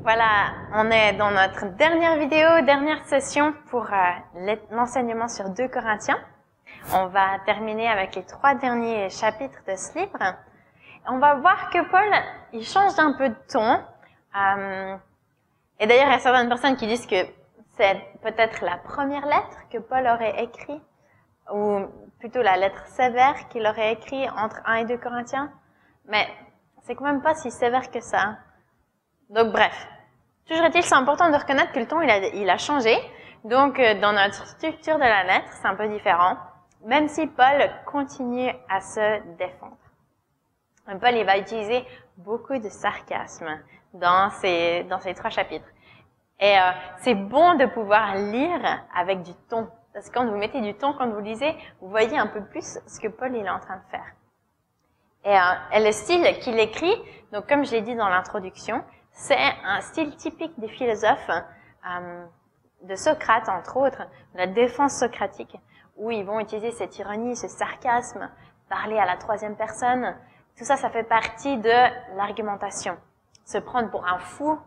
Voilà, on est dans notre dernière vidéo, dernière session pour l'enseignement sur 2 Corinthiens. On va terminer avec les 3 derniers chapitres de ce livre. On va voir que Paul, il change d'un peu de ton. Et d'ailleurs, il y a certaines personnes qui disent que c'est peut-être la première lettre que Paul aurait écrite, ou plutôt la lettre sévère qu'il aurait écrite entre 1 et 2 Corinthiens. Mais c'est quand même pas si sévère que ça. Donc bref, toujours est-il, c'est important de reconnaître que le ton il a changé. Donc dans notre structure de la lettre, c'est un peu différent, même si Paul continue à se défendre. Paul il va utiliser beaucoup de sarcasme dans ces 3 chapitres. Et c'est bon de pouvoir lire avec du ton, parce que quand vous mettez du ton, quand vous lisez, vous voyez un peu plus ce que Paul il est en train de faire. Et le style qu'il écrit, donc comme je l'ai dit dans l'introduction, c'est un style typique des philosophes, de Socrate entre autres, de la défense socratique, où ils vont utiliser cette ironie, ce sarcasme, parler à la 3e personne. Tout ça, ça fait partie de l'argumentation. Se prendre pour un fou,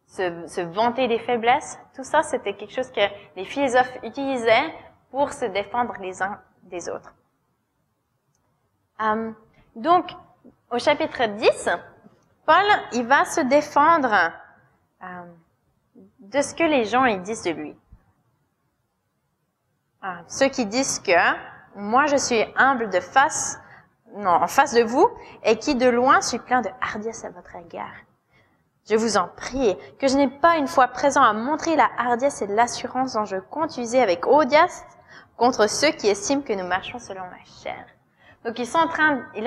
se vanter des faiblesses, tout ça, c'était quelque chose que les philosophes utilisaient pour se défendre les uns des autres. Donc, au chapitre 10, Paul, il va se défendre de ce que les gens ils disent de lui. Ceux qui disent que moi je suis humble en face de vous, et qui de loin suis plein de hardiesse à votre égard. Je vous en prie, que je n'ai pas une fois présent à montrer la hardiesse et l'assurance dont je compte user avec audace contre ceux qui estiment que nous marchons selon la chair. Donc il est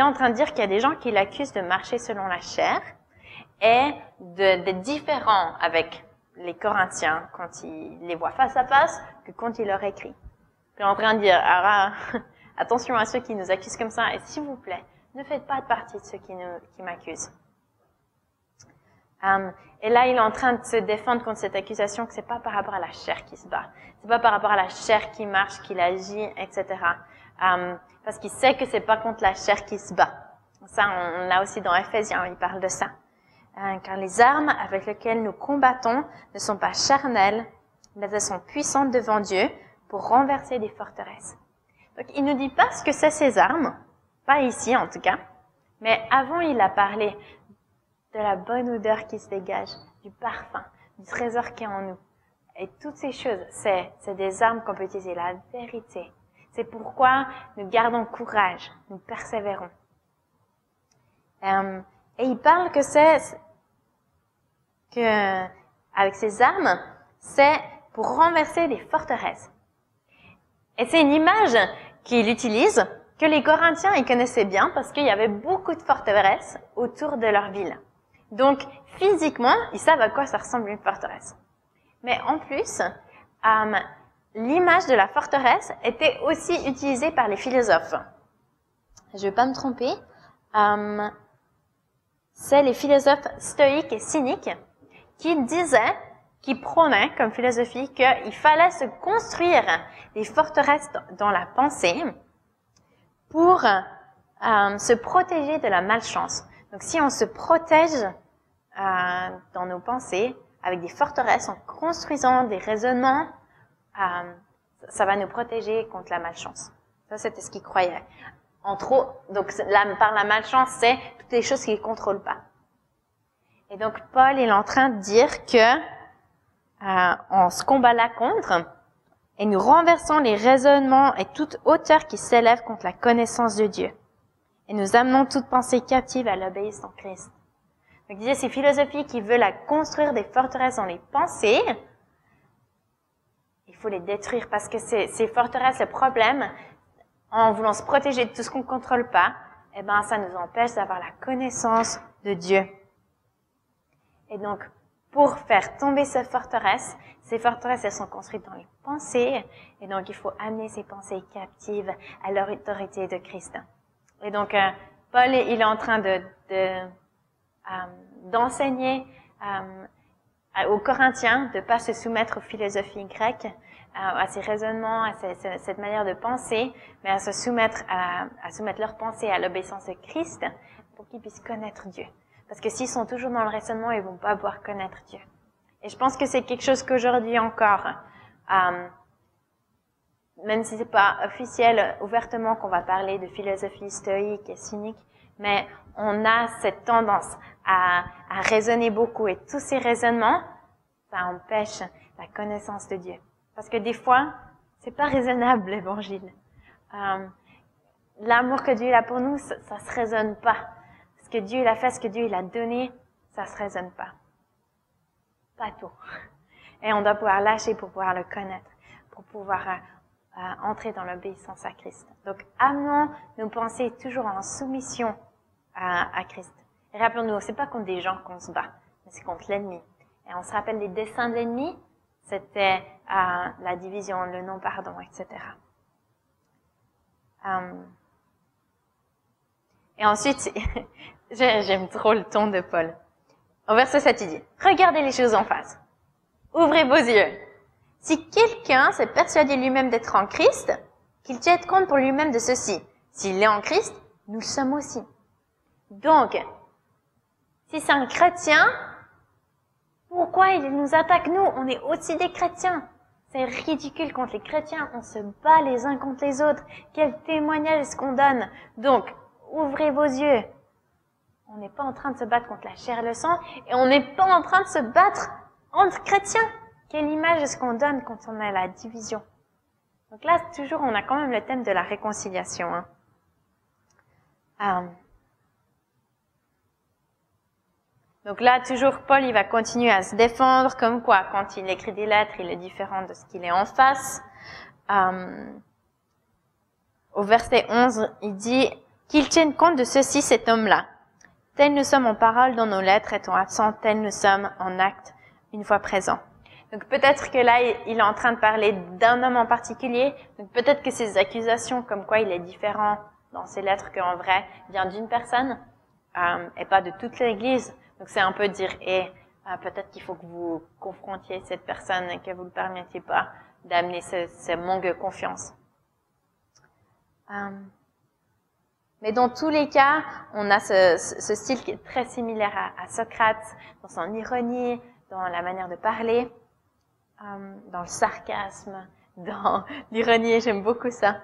en train de dire qu'il y a des gens qui l'accusent de marcher selon la chair et d'être différent avec les Corinthiens quand il les voit face à face que quand il leur écrit. Il est en train de dire, attention à ceux qui nous accusent comme ça, et s'il vous plaît, ne faites pas partie de ceux qui m'accusent. Et là, il est en train de se défendre contre cette accusation que c'est pas par rapport à la chair qui se bat. C'est pas par rapport à la chair qui marche, qui agit, etc. Parce qu'il sait que c'est pas contre la chair qui se bat. Ça, on l'a aussi dans Ephésiens, il parle de ça. Car les armes avec lesquelles nous combattons ne sont pas charnelles, mais elles sont puissantes devant Dieu pour renverser des forteresses. Donc, il ne dit pas ce que c'est ces armes, pas ici en tout cas, mais avant il a parlé de la bonne odeur qui se dégage, du parfum, du trésor qui est en nous. Et toutes ces choses, c'est des armes qu'on peut utiliser, la vérité. C'est pourquoi nous gardons courage, nous persévérons. Et il parle avec ces armes, c'est pour renverser des forteresses. Et c'est une image qu'il utilise, que les Corinthiens ils connaissaient bien, parce qu'il y avait beaucoup de forteresses autour de leur ville. Donc, physiquement, ils savent à quoi ça ressemble une forteresse. Mais en plus, l'image de la forteresse était aussi utilisée par les philosophes. Je vais pas me tromper. C'est les philosophes stoïques et cyniques qui prônaient comme philosophie qu'il fallait se construire des forteresses dans la pensée pour se protéger de la malchance. Donc si on se protège dans nos pensées avec des forteresses en construisant des raisonnements, ça va nous protéger contre la malchance. Ça, c'était ce qu'ils croyaient. Donc par la malchance, c'est toutes les choses qu'ils ne contrôlent pas. Et donc Paul il est en train de dire que on se combat là contre, et nous renversons les raisonnements et toute hauteur qui s'élève contre la connaissance de Dieu. Et nous amenons toute pensée captive à l'obéissance en Christ. Donc, il disait, ces philosophies qui veulent construire des forteresses dans les pensées, il faut les détruire parce que ces forteresses, le problème, en voulant se protéger de tout ce qu'on ne contrôle pas, ça nous empêche d'avoir la connaissance de Dieu. Et donc, pour faire tomber ces forteresses, elles sont construites dans les pensées, et donc il faut amener ces pensées captives à l'autorité de Christ. Et donc, Paul, il est en train d'enseigner aux Corinthiens de pas se soumettre aux philosophies grecques, à ces raisonnements, à cette manière de penser, mais à soumettre leur pensée à l'obéissance de Christ pour qu'ils puissent connaître Dieu. Parce que s'ils sont toujours dans le raisonnement, ils vont pas pouvoir connaître Dieu. Et je pense que c'est quelque chose qu'aujourd'hui encore, même si c'est pas officiel ouvertement qu'on va parler de philosophie stoïque et cynique, mais on a cette tendance à raisonner beaucoup, et tous ces raisonnements, ça empêche la connaissance de Dieu. Parce que des fois, c'est pas raisonnable l'évangile. L'amour que Dieu a pour nous, ça se raisonne pas. Ce que Dieu a fait, ce que Dieu a donné, ça se raisonne pas. Pas tout. Et on doit pouvoir lâcher pour pouvoir le connaître, pour pouvoir entrer dans l'obéissance à Christ. Donc, amenons nos pensées toujours en soumission à Christ. Et rappelons-nous, c'est pas contre des gens qu'on se bat, mais c'est contre l'ennemi. Et on se rappelle les desseins de l'ennemi, c'était la division, le non-pardon, etc. Et ensuite, j'aime trop le ton de Paul. Au verset 7, il dit, « Regardez les choses en face. Ouvrez vos yeux. Si quelqu'un s'est persuadé lui-même d'être en Christ, qu'il tienne compte pour lui-même de ceci. S'il est en Christ, nous le sommes aussi. » Donc, si c'est un chrétien, pourquoi il nous attaque nous? On est aussi des chrétiens. C'est ridicule contre les chrétiens. On se bat les uns contre les autres. Quel témoignage est-ce qu'on donne? Donc, ouvrez vos yeux. On n'est pas en train de se battre contre la chair et le sang, et on n'est pas en train de se battre entre chrétiens. Quelle image est-ce qu'on donne quand on a la division? Donc là, toujours, on a quand même le thème de la réconciliation. Donc là, toujours, Paul, il va continuer à se défendre, comme quoi, quand il écrit des lettres, il est différent de ce qu'il est en face. Au verset 11, il dit « Qu'il tienne compte de ceci, cet homme-là. Tel nous sommes en parole dans nos lettres, étant absents, tel nous sommes en acte, une fois présents. » Donc peut-être que là, il est en train de parler d'un homme en particulier. Donc peut-être que ces accusations, comme quoi il est différent dans ses lettres qu'en vrai, vient d'une personne et pas de toute l'Église. Donc c'est un peu dire, peut-être qu'il faut que vous confrontiez cette personne et que vous ne permettiez pas d'amener ce manque de confiance. Mais dans tous les cas, on a ce style qui est très similaire à Socrate, dans son ironie, dans la manière de parler, dans le sarcasme, dans l'ironie, j'aime beaucoup ça.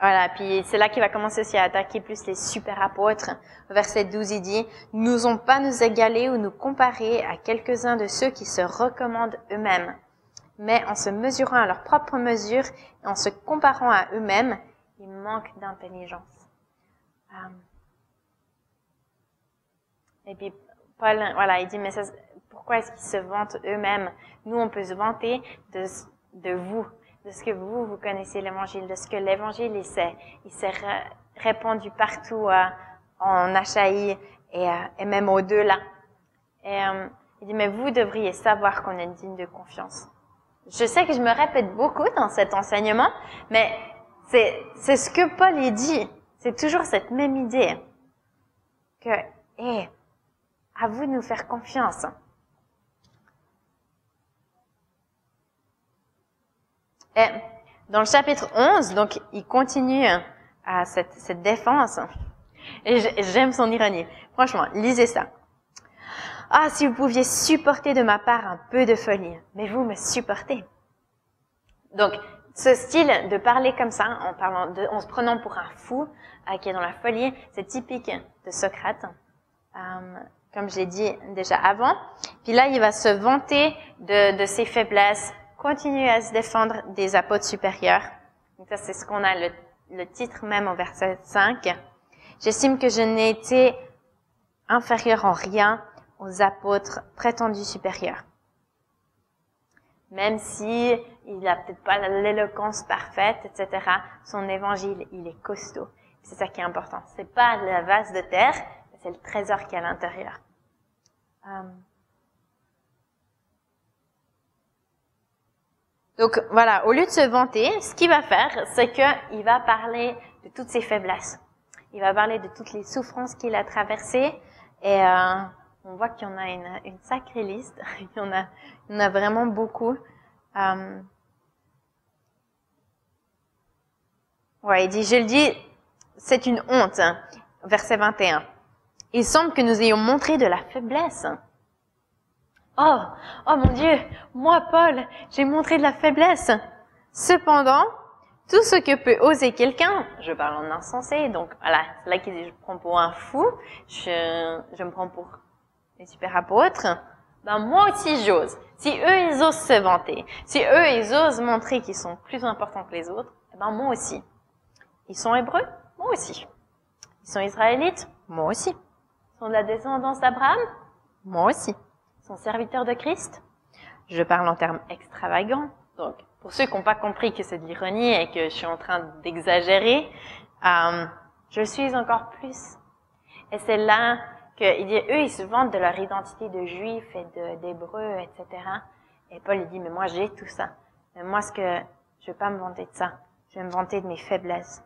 Voilà, puis c'est là qu'il va commencer aussi à attaquer plus les super apôtres. Au verset 12, il dit « Nous n'osons pas nous égaler ou nous comparer à quelques-uns de ceux qui se recommandent eux-mêmes, mais en se mesurant à leur propre mesure et en se comparant à eux-mêmes, ils manquent d'intelligence. » Et puis Paul, voilà, il dit « Mais pourquoi est-ce qu'ils se vantent eux-mêmes? Nous, on peut se vanter de vous. » De ce que vous connaissez l'Évangile, de ce que l'Évangile, il s'est répandu partout en Achaïe et même au-delà. Et il dit, mais vous devriez savoir qu'on est digne de confiance. Je sais que je me répète beaucoup dans cet enseignement, mais c'est ce que Paul il dit. C'est toujours cette même idée que, à vous de nous faire confiance. Et dans le chapitre 11, donc, il continue à cette défense. Et j'aime son ironie. Franchement, lisez ça. « Ah, si vous pouviez supporter de ma part un peu de folie, mais vous me supportez. » Donc, ce style de parler comme ça, en se prenant pour un fou, qui est dans la folie, c'est typique de Socrate, comme je l'ai dit déjà avant. Puis là, il va se vanter de ses faiblesses, continuer à se défendre des apôtres supérieurs. Donc ça, c'est ce qu'on a le titre même au verset 5. J'estime que je n'ai été inférieur en rien aux apôtres prétendus supérieurs. Même si il n'a peut-être pas l'éloquence parfaite, etc., son évangile, il est costaud. C'est ça qui est important. C'est pas la vase de terre, c'est le trésor qui est à l'intérieur. Donc voilà, au lieu de se vanter, ce qu'il va faire, c'est qu'il va parler de toutes ses faiblesses. Il va parler de toutes les souffrances qu'il a traversées. Et on voit qu'il y en a une sacrée liste. Il y en a vraiment beaucoup. Ouais, il dit, je le dis, c'est une honte. Hein. Verset 21. Il semble que nous ayons montré de la faiblesse. Oh mon Dieu, moi Paul, j'ai montré de la faiblesse. Cependant, tout ce que peut oser quelqu'un, je parle en insensé, donc voilà, c'est là qu'il dit, je me prends pour un fou, je me prends pour les super apôtres, ben moi aussi j'ose. Si eux ils osent se vanter, si eux ils osent montrer qu'ils sont plus importants que les autres, ben moi aussi. Ils sont hébreux, moi aussi. Ils sont israélites, moi aussi. Ils sont de la descendance d'Abraham, moi aussi. Ils sont serviteurs de Christ. Je parle en termes extravagants, donc pour ceux qui n'ont pas compris que c'est de l'ironie et que je suis en train d'exagérer, je suis encore plus. Et c'est là qu'il dit, eux, ils se vantent de leur identité de juifs et d'hébreux, etc. Et Paul, il dit, mais moi, j'ai tout ça. Mais moi, je vais pas me vanter de ça. Je vais me vanter de mes faiblesses.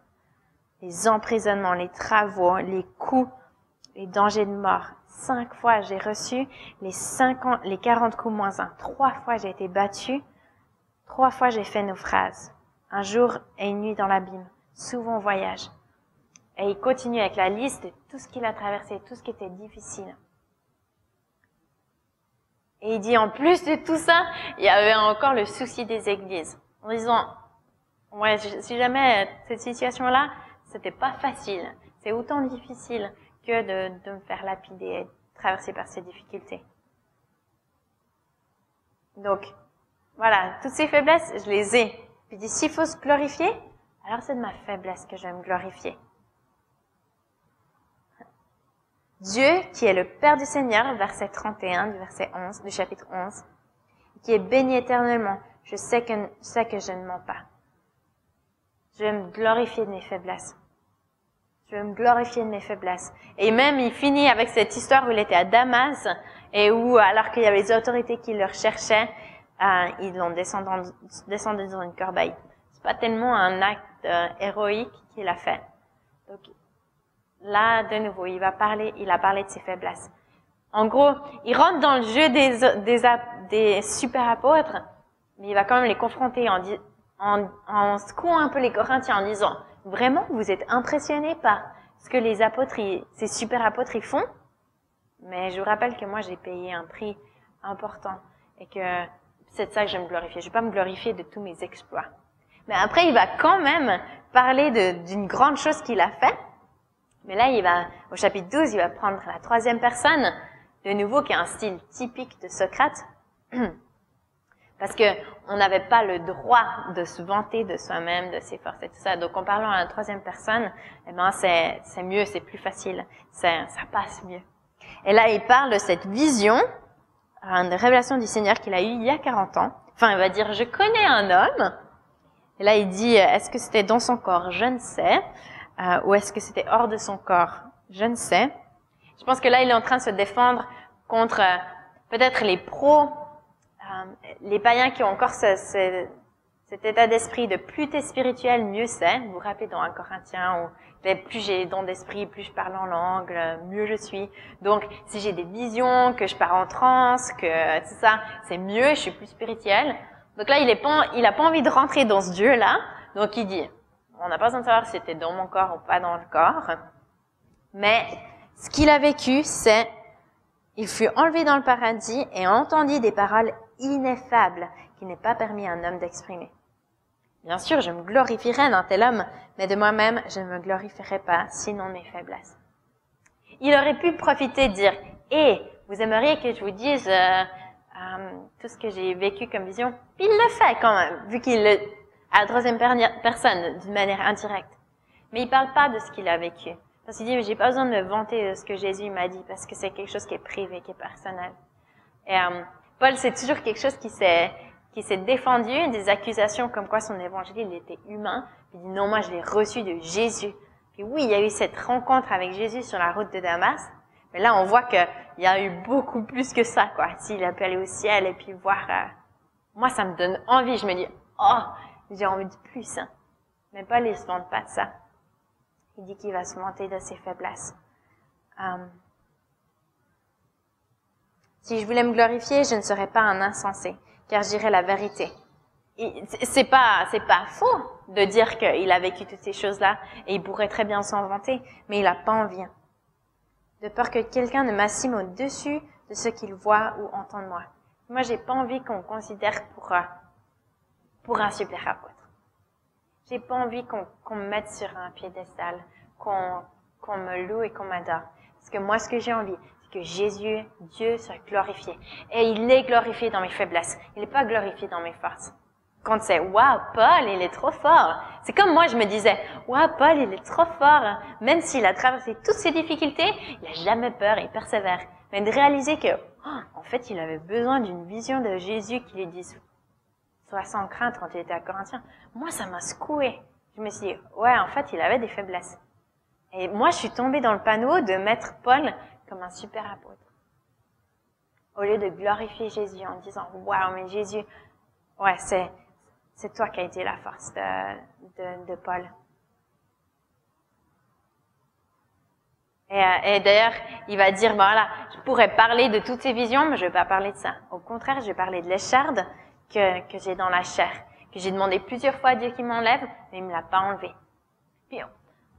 Les emprisonnements, les travaux, les coups, les dangers de mort. 5 fois, j'ai reçu les 40 coups moins 1. 3 fois, j'ai été battue. 3 fois, j'ai fait naufrage. Un jour et une nuit dans l'abîme. Souvent en voyage. Et il continue avec la liste de tout ce qu'il a traversé, tout ce qui était difficile. Et il dit, en plus de tout ça, il y avait encore le souci des églises. En disant, ouais, si jamais cette situation-là, c'était pas facile. C'est autant difficile que de me faire lapider et de traverser par ces difficultés. Donc, voilà, toutes ces faiblesses, je les ai. Puis il dit, s'il faut se glorifier, alors c'est de ma faiblesse que je vais me glorifier. Dieu, qui est le Père du Seigneur, verset 31 du chapitre 11, qui est béni éternellement, je sais que je ne mens pas. Je vais me glorifier de mes faiblesses. Je vais me glorifier de mes faiblesses. Et même, il finit avec cette histoire où il était à Damas et où, alors qu'il y avait les autorités qui le recherchaient, ils l'ont descendu dans une corbeille. C'est pas tellement un acte héroïque qu'il a fait. Donc, là, de nouveau, il a parlé de ses faiblesses. En gros, il rentre dans le jeu des super apôtres, mais il va quand même les confronter en secouant un peu les Corinthiens en disant, vraiment, vous êtes impressionnés par ce que les apôtres, ces super apôtres, ils font? Mais je vous rappelle que moi, j'ai payé un prix important et que c'est de ça que je vais me glorifier. Je vais pas me glorifier de tous mes exploits. Mais après, il va quand même parler d'une grande chose qu'il a fait. Mais là, au chapitre 12, il va prendre la 3e personne, de nouveau, qui a un style typique de Socrate. Parce que on n'avait pas le droit de se vanter de soi-même, de ses forces et tout ça. Donc, en parlant à la 3e personne, eh ben, c'est mieux, c'est plus facile. Ça passe mieux. Et là, il parle de cette vision, une révélation du Seigneur qu'il a eue il y a 40 ans. Enfin, il va dire, je connais un homme. Et là, il dit, est-ce que c'était dans son corps? Je ne sais. Ou est-ce que c'était hors de son corps? Je ne sais. Je pense que là, il est en train de se défendre contre peut-être les pros, les païens qui ont encore cet état d'esprit de plus t'es spirituel, mieux c'est. Vous vous rappelez dans 1 Corinthiens où plus j'ai les dons d'esprit, plus je parle en langue, mieux je suis. Donc, si j'ai des visions, que je pars en transe, que tout ça, c'est mieux, je suis plus spirituel. Donc là, il a pas envie de rentrer dans ce Dieu-là. Donc, il dit, on n'a pas besoin de savoir si c'était dans mon corps ou pas dans le corps. Mais ce qu'il a vécu, c'est, il fut enlevé dans le paradis et entendit des paroles ineffables qu'il n'est pas permis à un homme d'exprimer. Bien sûr, je me glorifierai d'un tel homme, mais de moi-même, je ne me glorifierai pas, sinon de mes faiblesses. Il aurait pu profiter de dire, vous aimeriez que je vous dise tout ce que j'ai vécu comme vision? Puis il le fait quand même, vu qu'il le à la 3e personne, d'une manière indirecte. Mais il parle pas de ce qu'il a vécu. Parce qu'il dit, j'ai pas besoin de me vanter de ce que Jésus m'a dit, parce que c'est quelque chose qui est privé, qui est personnel. Et Paul, c'est toujours quelque chose qui s'est défendu des accusations comme quoi son évangile, il était humain. Il dit, non, moi, je l'ai reçu de Jésus. Puis oui, il y a eu cette rencontre avec Jésus sur la route de Damas. Mais là, on voit qu'il y a eu beaucoup plus que ça, quoi. S'il a pu aller au ciel et puis voir, moi, ça me donne envie. Je me dis, j'ai envie de plus. Hein. Mais Paul, il se vante pas de ça. Il dit qu'il va se vanter de ses faiblesses. Si je voulais me glorifier, je ne serais pas un insensé, car je dirais la vérité. C'est pas faux. de dire qu'il a vécu toutes ces choses-là et il pourrait très bien s'en vanter, mais il n'a pas envie. De peur que quelqu'un ne m'assime au-dessus de ce qu'il voit ou entend de moi. Moi, j'ai pas envie qu'on me considère pour un super apôtre. J'ai pas envie qu'on me mette sur un piédestal, qu'on me loue et qu'on m'adore. Parce que moi, ce que j'ai envie, c'est que Jésus, Dieu, soit glorifié. Et il est glorifié dans mes faiblesses. Il n'est pas glorifié dans mes forces. Quand c'est « Waouh, Paul, il est trop fort !» C'est comme moi, je me disais « Waouh, Paul, il est trop fort !» Même s'il a traversé toutes ces difficultés, il n'a jamais peur, il persévère. Mais de réaliser que, en fait, il avait besoin d'une vision de Jésus qui lui dise « Sois sans crainte » quand il était à Corinthiens. Moi, ça m'a secoué. Je me suis dit « Ouais, en fait, il avait des faiblesses. » Et moi, je suis tombée dans le panneau de mettre Paul comme un super apôtre. Au lieu de glorifier Jésus en disant « Waouh, mais Jésus, ouais, c'est toi qui as été la force de Paul. » Et d'ailleurs, il va dire, voilà, je pourrais parler de toutes ces visions, mais je vais pas parler de ça. Au contraire, je vais parler de l'écharde que j'ai dans la chair, que j'ai demandé plusieurs fois à Dieu qu'il m'enlève, mais il me l'a pas enlevé. Puis,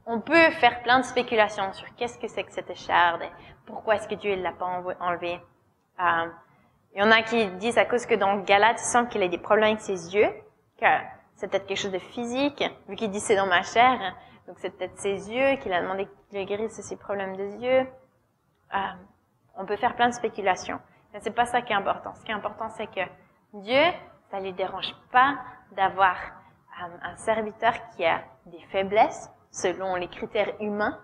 on peut faire plein de spéculations sur qu'est-ce que c'est que cette écharde, et pourquoi est-ce que Dieu ne l'a pas enlevé. Il y en a qui disent à cause que dans Galates, il semble qu'il ait des problèmes avec ses yeux, que c'est peut-être quelque chose de physique, vu qu'il dit c'est dans ma chair, donc c'est peut-être ses yeux qu'il a demandé qu'il guérisse de ses problèmes de yeux. On peut faire plein de spéculations, mais c'est pas ça qui est important. Ce qui est important, c'est que Dieu, ça lui dérange pas d'avoir un serviteur qui a des faiblesses selon les critères humains,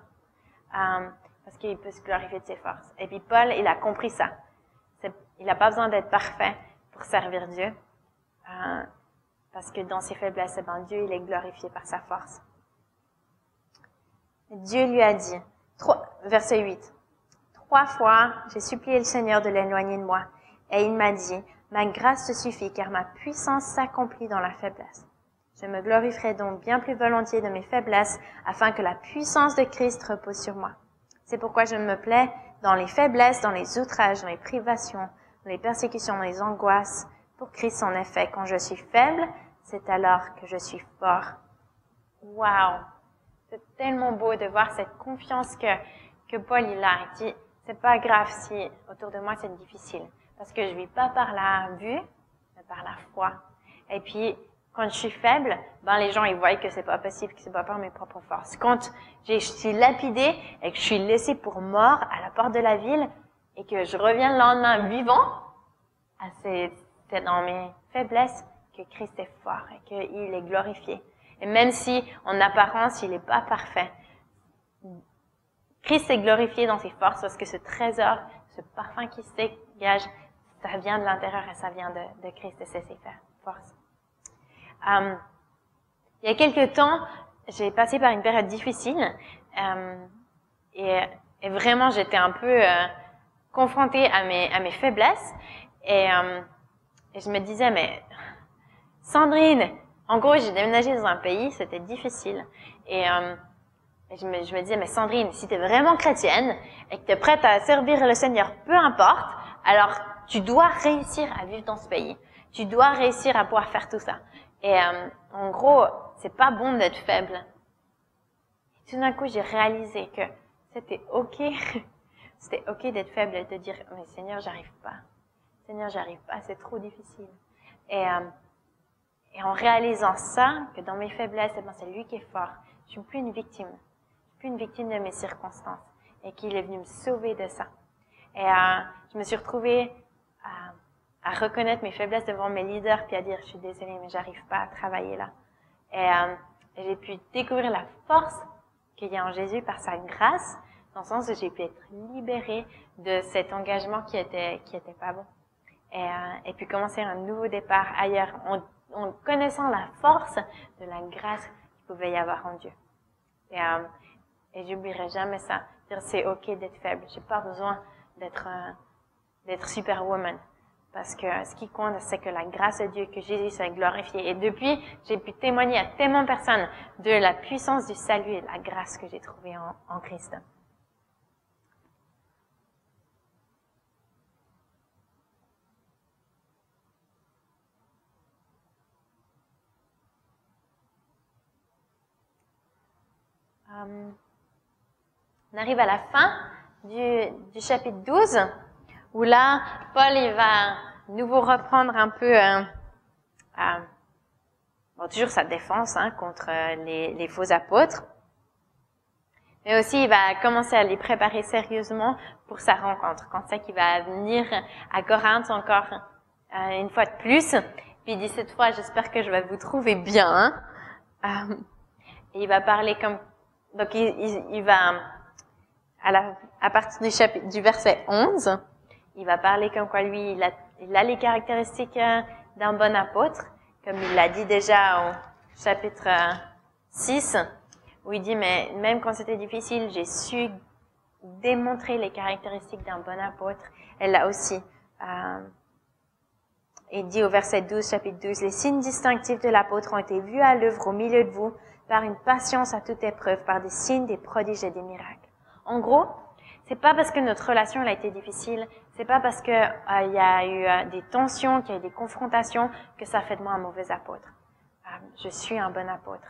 parce qu'il peut se glorifier de ses forces. Et puis Paul, il a compris ça. Il n'a pas besoin d'être parfait pour servir Dieu, parce que dans ses faiblesses, Dieu, il est glorifié par sa force. Dieu lui a dit, verset 8, « 3 fois, j'ai supplié le Seigneur de l'éloigner de moi, et il m'a dit, « Ma grâce te suffit, car ma puissance s'accomplit dans la faiblesse. Je me glorifierai donc bien plus volontiers de mes faiblesses, afin que la puissance de Christ repose sur moi. C'est pourquoi je me plais dans les faiblesses, dans les outrages, dans les privations, dans les persécutions, dans les angoisses. Pour Christ, en effet, quand je suis faible, c'est alors que je suis fort. » Wow! C'est tellement beau de voir cette confiance que Paul il a. Il dit, c'est pas grave si autour de moi c'est difficile, parce que je vis pas par la vue, mais par la foi. Et puis, quand je suis faible, les gens, ils voient que c'est pas possible, que c'est pas par mes propres forces. Quand je suis lapidée et que je suis laissée pour mort à la porte de la ville et que je reviens le lendemain vivant, c'est dans mes faiblesses que Christ est fort et qu'il est glorifié. Et même si, en apparence, il n'est pas parfait, Christ est glorifié dans ses forces parce que ce trésor, ce parfum qui se dégage, ça vient de l'intérieur et ça vient de Christ et c'est ses forces. Il y a quelques temps, j'ai passé par une période difficile et vraiment j'étais un peu confrontée à mes faiblesses et je me disais mais Sandrine, en gros j'ai déménagé dans un pays, c'était difficile et je me disais mais Sandrine, si tu es vraiment chrétienne et que tu es prête à servir le Seigneur, peu importe, alors tu dois réussir à vivre dans ce pays. Tu dois réussir à pouvoir faire tout ça. Et en gros, c'est pas bon d'être faible. Et tout d'un coup, j'ai réalisé que c'était ok, c'était ok d'être faible et de dire mais Seigneur, j'arrive pas. Seigneur, j'arrive pas, c'est trop difficile. Et en réalisant ça, que dans mes faiblesses, c'est lui qui est fort. Je suis plus une victime. Je suis plus une victime de mes circonstances. Et qu'il est venu me sauver de ça. Et je me suis retrouvée à reconnaître mes faiblesses devant mes leaders puis à dire je suis désolée mais j'arrive pas à travailler là. Et j'ai pu découvrir la force qu'il y a en Jésus par sa grâce, dans le sens où j'ai pu être libérée de cet engagement qui était pas bon. Et puis commencer un nouveau départ ailleurs en connaissant la force de la grâce qu'il pouvait y avoir en Dieu. Et j'oublierai jamais ça. Dire c'est ok d'être faible. J'ai pas besoin d'être superwoman. Parce que ce qui compte, c'est que la grâce de Dieu, que Jésus soit glorifié. Et depuis, j'ai pu témoigner à tellement de personnes de la puissance du salut et de la grâce que j'ai trouvée en Christ. On arrive à la fin du chapitre 12, où là, Paul il va nouveau reprendre un peu toujours sa défense contre les faux apôtres. Mais aussi, il va commencer à les préparer sérieusement pour sa rencontre. Quand c'est qu'il va venir à Corinthe encore une fois de plus. Puis il dit cette fois, j'espère que je vais vous trouver bien. Et il va parler comme... Donc il va, à partir du verset 11, il va parler comme quoi lui, il a les caractéristiques d'un bon apôtre, comme il l'a dit déjà au chapitre 6, où il dit, mais même quand c'était difficile, j'ai su démontrer les caractéristiques d'un bon apôtre. Et là aussi, il dit au verset 12, chapitre 12, « Les signes distinctifs de l'apôtre ont été vus à l'œuvre au milieu de vous, par une patience à toute épreuve, par des signes, des prodiges et des miracles. » En gros, c'est pas parce que notre relation elle a été difficile, c'est pas parce que il y a eu des tensions, qu'il y a eu des confrontations, que ça fait de moi un mauvais apôtre. Je suis un bon apôtre.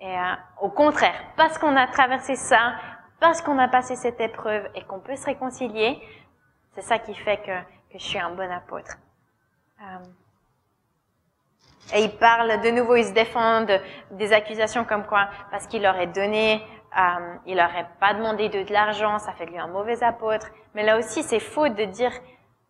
Et au contraire, parce qu'on a traversé ça, parce qu'on a passé cette épreuve et qu'on peut se réconcilier, c'est ça qui fait que je suis un bon apôtre. Et il parle de nouveau, il se défend des accusations comme quoi, parce qu'il aurait donné, il aurait pas demandé de l'argent, ça fait de lui un mauvais apôtre. Mais là aussi, c'est faux de dire,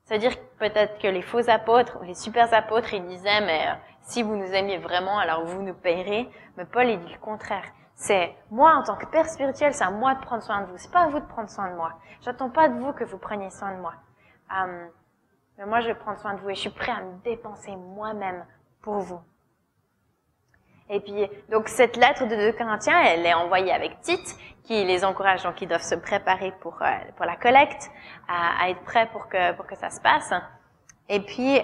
c'est-à-dire peut-être que les faux apôtres, ou les super apôtres, ils disaient, mais si vous nous aimiez vraiment, alors vous nous payerez. Mais Paul, il dit le contraire. C'est moi, en tant que père spirituel, c'est à moi de prendre soin de vous. C'est pas à vous de prendre soin de moi. J'attends pas de vous que vous preniez soin de moi. Mais moi, je vais prendre soin de vous et je suis prêt à me dépenser moi-même pour vous. Et puis, donc, cette lettre de 2 Corinthiens, elle est envoyée avec Tite, qui les encourage, donc ils doivent se préparer pour la collecte, à être prêts pour que ça se passe. Et puis,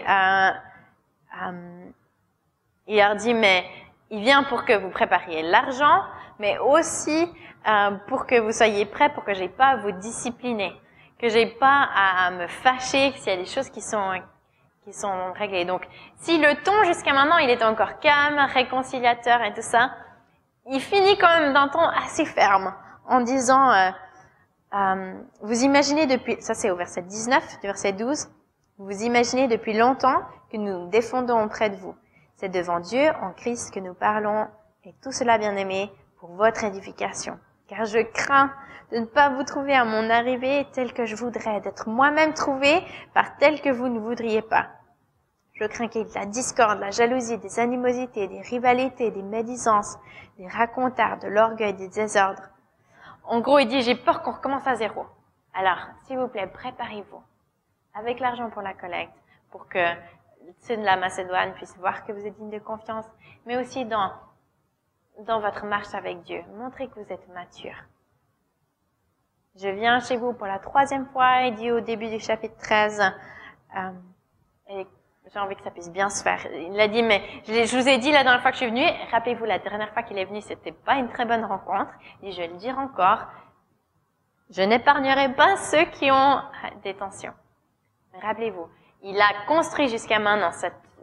il leur dit, mais il vient pour que vous prépariez l'argent, mais aussi pour que vous soyez prêts, pour que j'ai pas à vous discipliner, que j'ai pas à me fâcher s'il y a des choses qui sont réglées. Donc, si le ton jusqu'à maintenant, il était encore calme, réconciliateur et tout ça, il finit quand même d'un ton assez ferme, en disant, vous imaginez depuis, ça c'est au verset 19, du verset 12, vous imaginez depuis longtemps que nous nous défendons auprès de vous. C'est devant Dieu, en Christ, que nous parlons, et tout cela, bien-aimés, pour votre édification. Car je crains de ne pas vous trouver à mon arrivée tel que je voudrais, d'être moi-même trouvé par tel que vous ne voudriez pas. Je crains qu'il y ait de la discorde, de la jalousie, des animosités, des rivalités, des médisances, des racontards, de l'orgueil, des désordres. En gros, il dit, j'ai peur qu'on recommence à zéro. Alors, s'il vous plaît, préparez-vous avec l'argent pour la collecte, pour que ceux de la Macédoine puissent voir que vous êtes digne de confiance, mais aussi dans votre marche avec Dieu. Montrez que vous êtes mature. Je viens chez vous pour la 3e fois, il dit au début du chapitre 13, et j'ai envie que ça puisse bien se faire. Il a dit, mais je vous ai dit la dernière fois que je suis venue, rappelez-vous, la dernière fois qu'il est venu, c'était pas une très bonne rencontre. Il dit, je vais le dire encore, je n'épargnerai pas ceux qui ont des tensions. Mais rappelez-vous, il a construit jusqu'à maintenant,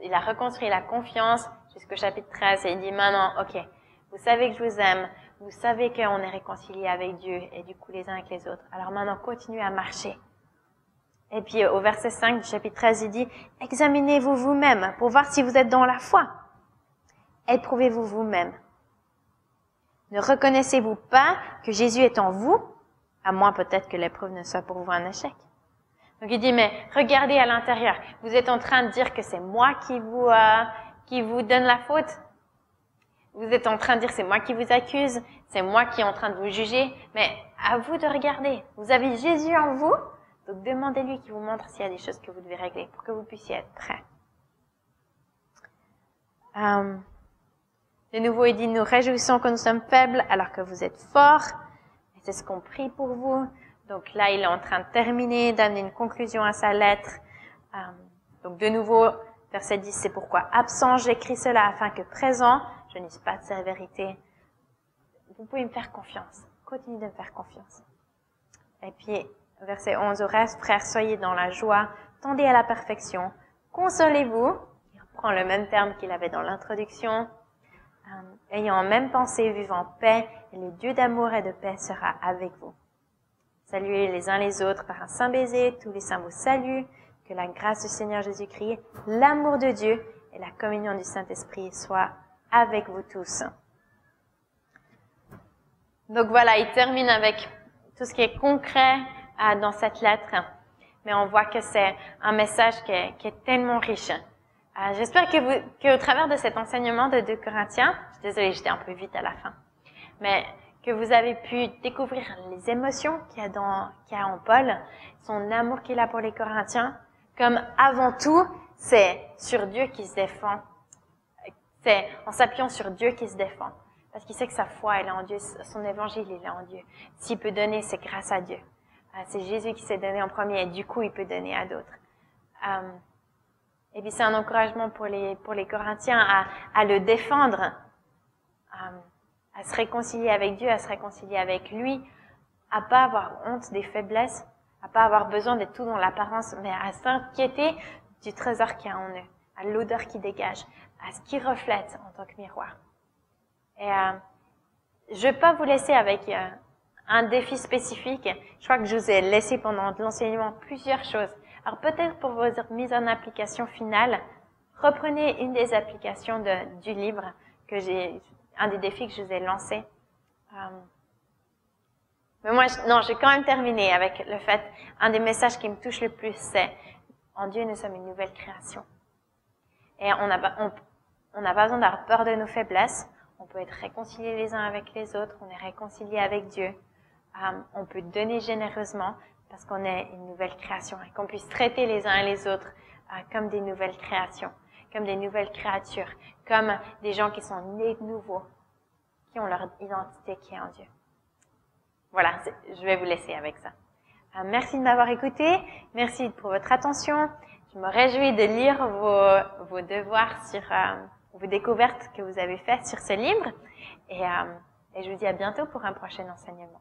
il a reconstruit la confiance jusqu'au chapitre 13 et il dit maintenant, ok, vous savez que je vous aime, vous savez qu'on est réconciliés avec Dieu et du coup les uns avec les autres. Alors maintenant, continuez à marcher. Et puis au verset 5 du chapitre 13, il dit, examinez-vous vous-même pour voir si vous êtes dans la foi. Éprouvez-vous vous-même. Ne reconnaissez-vous pas que Jésus est en vous, à moins peut-être que l'épreuve ne soit pour vous un échec. Donc il dit, mais regardez à l'intérieur. Vous êtes en train de dire que c'est moi qui vous donne la faute. Vous êtes en train de dire, c'est moi qui vous accuse. C'est moi qui est en train de vous juger. Mais à vous de regarder. Vous avez Jésus en vous. Donc demandez-lui qu'il vous montre s'il y a des choses que vous devez régler pour que vous puissiez être prêts. De nouveau, il dit, nous réjouissons que nous sommes faibles alors que vous êtes forts. Et c'est ce qu'on prie pour vous. Donc là, il est en train de terminer, d'amener une conclusion à sa lettre. Donc de nouveau, verset 10, c'est pourquoi absent, j'écris cela afin que présent, je n'use pas de sévérité. Vous pouvez me faire confiance. Continuez de me faire confiance. Et puis, verset 11, au reste, frères, soyez dans la joie, tendez à la perfection, consolez-vous. Il reprend le même terme qu'il avait dans l'introduction. Ayant en même pensée, vivant en paix, et le Dieu d'amour et de paix sera avec vous. Saluez les uns les autres par un saint baiser, tous les saints vous saluent, que la grâce du Seigneur Jésus-Christ, l'amour de Dieu et la communion du Saint-Esprit soient avec vous tous. Donc voilà, il termine avec tout ce qui est concret dans cette lettre, mais on voit que c'est un message qui est tellement riche. J'espère qu'au travers de cet enseignement de 2 Corinthiens, je suis désolée, j'étais un peu vite à la fin, mais que vous avez pu découvrir les émotions qu'il y a en Paul, son amour qu'il a pour les Corinthiens, comme avant tout, c'est sur Dieu qui se défend. C'est en s'appuyant sur Dieu qui se défend. Parce qu'il sait que sa foi, elle est en Dieu, son évangile, il est en Dieu. S'il peut donner, c'est grâce à Dieu. C'est Jésus qui s'est donné en premier et du coup, il peut donner à d'autres. Et puis c'est un encouragement pour les Corinthiens à le défendre, à se réconcilier avec Dieu, à se réconcilier avec lui, à pas avoir honte des faiblesses, à pas avoir besoin d'être tout dans l'apparence, mais à s'inquiéter du trésor qu'il y a en eux, à l'odeur qu'ils dégagent, à ce qu'ils reflètent en tant que miroir. Et je vais pas vous laisser avec un défi spécifique. Je crois que je vous ai laissé pendant l'enseignement plusieurs choses. Alors peut-être pour vos mises en application finale, reprenez une des applications du livre un des défis que je vous ai lancé. Mais moi, j'ai quand même terminé avec le fait, un des messages qui me touche le plus, c'est en Dieu, nous sommes une nouvelle création. Et on n'a pas besoin d'avoir peur de nos faiblesses. On peut être réconciliés les uns avec les autres. On est réconciliés avec Dieu. On peut donner généreusement parce qu'on est une nouvelle création et qu'on puisse traiter les uns et les autres comme des nouvelles créations, comme des nouvelles créatures, comme des gens qui sont nés de nouveau, qui ont leur identité qui est en Dieu. Voilà, je vais vous laisser avec ça. Merci de m'avoir écouté. Merci pour votre attention. Je me réjouis de lire vos devoirs sur vos découvertes que vous avez faites sur ce livre. Et je vous dis à bientôt pour un prochain enseignement.